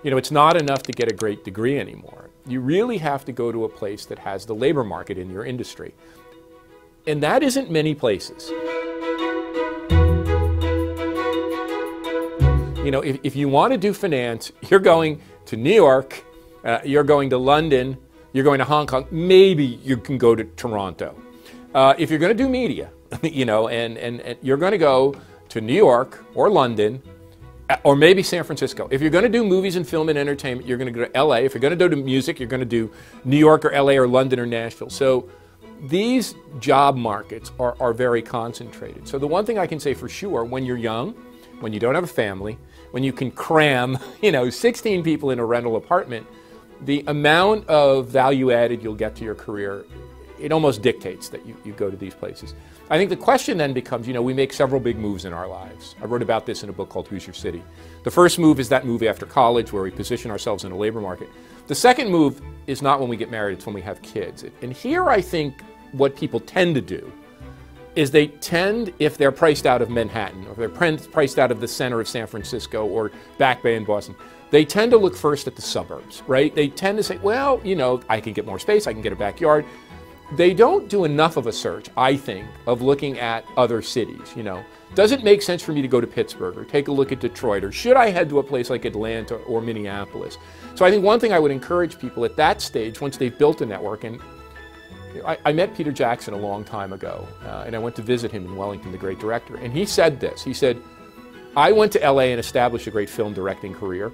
You know, it's not enough to get a great degree anymore. You really have to go to a place that has the labor market in your industry. And that isn't many places. You know, if you want to do finance, you're going to New York, you're going to London, you're going to Hong Kong, maybe you can go to Toronto. If you're going to do media, you know, and you're going to go to New York or London, or maybe San Francisco. If you're going to do movies and film and entertainment, you're going to go to LA. If you're going to go to music, you're going to do New York or LA or London or Nashville. So these job markets are very concentrated. So the one thing I can say for sure, when you're young, when you don't have a family, when you can cram, you know, 16 people in a rental apartment, the amount of value added you'll get to your career, it almost dictates that you go to these places. I think the question then becomes, you know, we make several big moves in our lives. I wrote about this in a book called Who's Your City? The first move is that move after college where we position ourselves in a labor market. The second move is not when we get married, it's when we have kids. And here I think what people tend to do is they tend, if they're priced out of Manhattan, or if they're priced out of the center of San Francisco or Back Bay in Boston, they tend to look first at the suburbs, right? They tend to say, well, you know, I can get more space, I can get a backyard. They don't do enough of a search, I think, of looking at other cities, you know. Does it make sense for me to go to Pittsburgh or take a look at Detroit, or should I head to a place like Atlanta or Minneapolis? So I think one thing I would encourage people at that stage, once they've built a network, and I met Peter Jackson a long time ago, and I went to visit him in Wellington, the great director, and he said this. He said, I went to LA and established a great film directing career.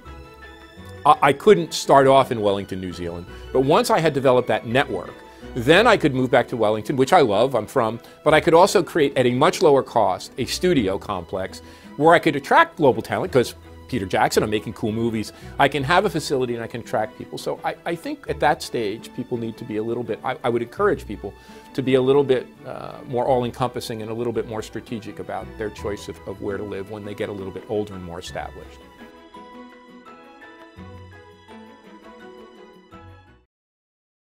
I couldn't start off in Wellington, New Zealand, but once I had developed that network, then I could move back to Wellington, which I love, I'm from, but I could also create at a much lower cost a studio complex where I could attract global talent, because Peter Jackson, I'm making cool movies, I can have a facility and I can attract people. So I think at that stage people need to be a little bit, I would encourage people to be a little bit more all-encompassing and a little bit more strategic about their choice of where to live when they get a little bit older and more established.